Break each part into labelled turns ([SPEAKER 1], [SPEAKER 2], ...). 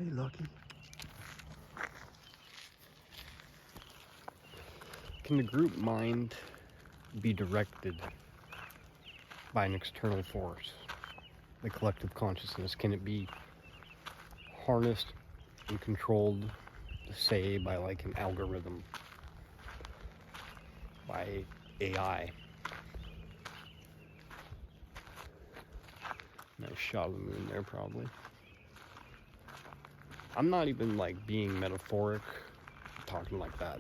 [SPEAKER 1] Hey, Lucky. Can the group mind be directed by an external force? The collective consciousness, can it be harnessed and controlled, say, by like an algorithm, by AI? Nice shot of the moon there, probably. I'm not even like being metaphoric, talking like that.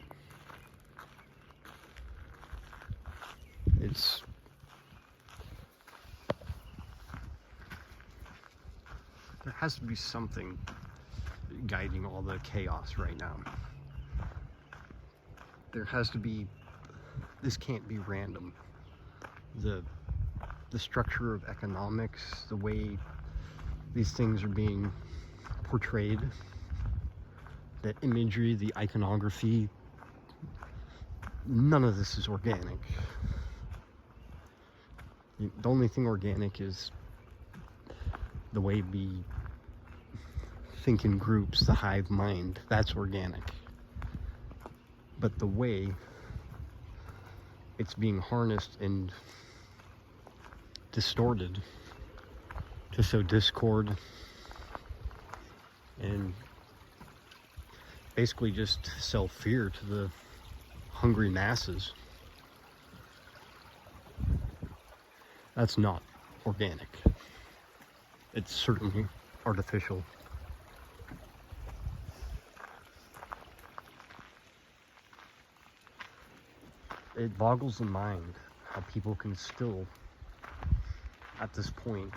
[SPEAKER 1] There has to be something guiding all the chaos right now. There has to be, this can't be random. The structure of economics, the way these things are being portrayed, the imagery, the iconography, none of this is organic. The only thing organic is the way we think in groups, the hive mind. That's organic. But the way it's being harnessed and distorted to sow discord and basically just sell fear to the hungry masses, that's not organic. It's certainly artificial. It boggles the mind how people can still, at this point,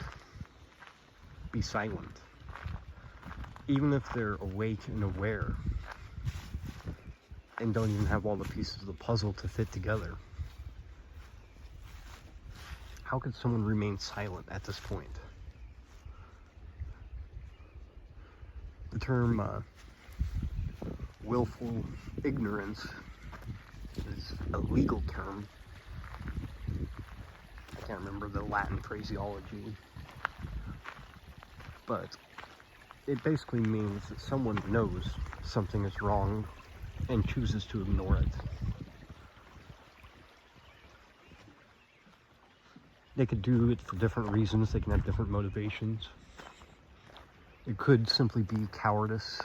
[SPEAKER 1] be silent. Even if they're awake and aware and don't even have all the pieces of the puzzle to fit together. How could someone remain silent at this point? The term willful ignorance is a legal term. I can't remember the Latin phraseology, but it basically means that someone knows something is wrong and chooses to ignore it. They could do it for different reasons, they can have different motivations. It could simply be cowardice.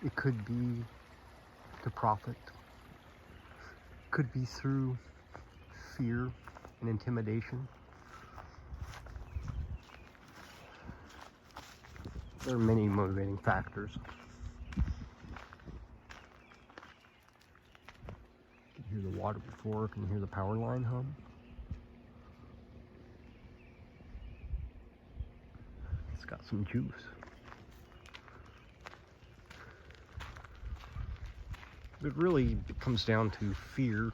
[SPEAKER 1] It could be to profit. It could be through fear and intimidation. There are many motivating factors. You can hear the water before, can you hear the power line hum? It's got some juice. It really comes down to fear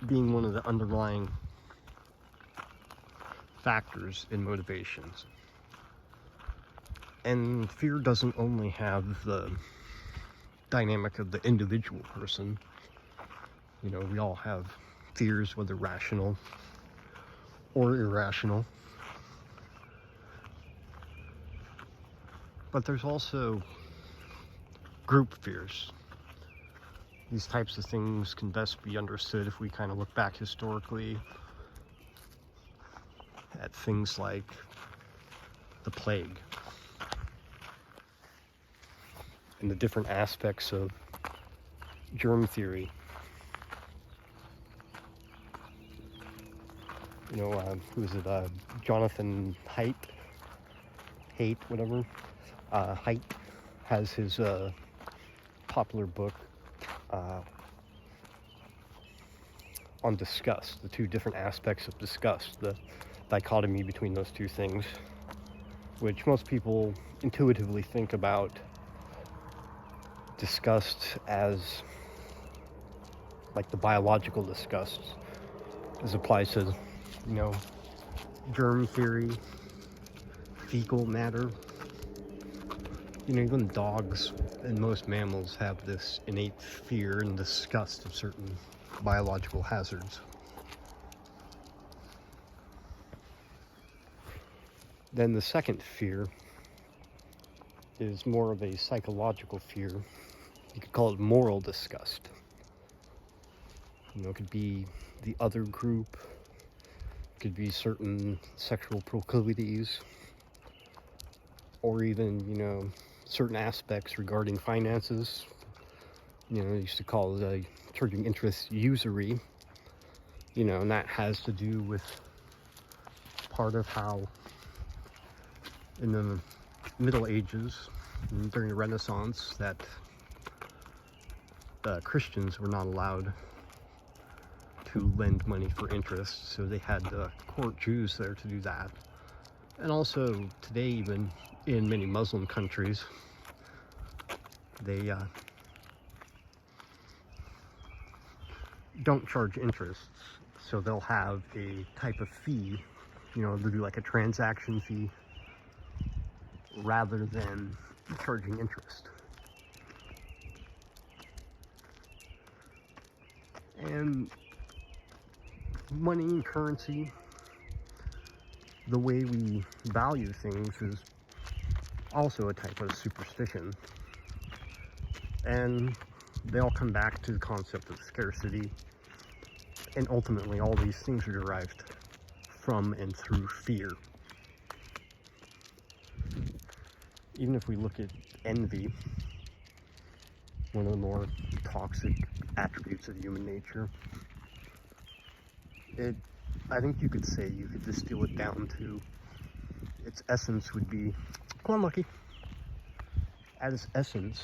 [SPEAKER 1] being one of the underlying factors in motivations. And fear doesn't only have the dynamic of the individual person. You know, we all have fears, whether rational or irrational. But there's also group fears. These types of things can best be understood if we kind of look back historically at things like the plague and the different aspects of germ theory. You know, who is it? Jonathan Haidt, whatever. Haidt has his popular book on disgust, the two different aspects of disgust, the dichotomy between those two things, which most people intuitively think about disgust as like the biological disgust as applies to, you know, germ theory, fecal matter. You know, even dogs and most mammals have this innate fear and disgust of certain biological hazards. Then the second fear is more of a psychological fear. You could call it moral disgust. It could be the other group, it could be certain sexual proclivities, or even, certain aspects regarding finances. They used to call it charging interest usury, and that has to do with part of how in the Middle Ages, during the Renaissance, that Christians were not allowed to lend money for interest, so they had court Jews there to do that. And also today, even in many Muslim countries, they don't charge interest, so they'll have a type of fee, they'll do like a transaction fee rather than charging interest. And money and currency, the way we value things, is also a type of superstition. And they all come back to the concept of scarcity. And ultimately, all these things are derived from and through fear. Even if we look at envy, one of the more toxic attributes of human nature, I think you could distill it down to its essence would be, come on, Lucky. At its essence,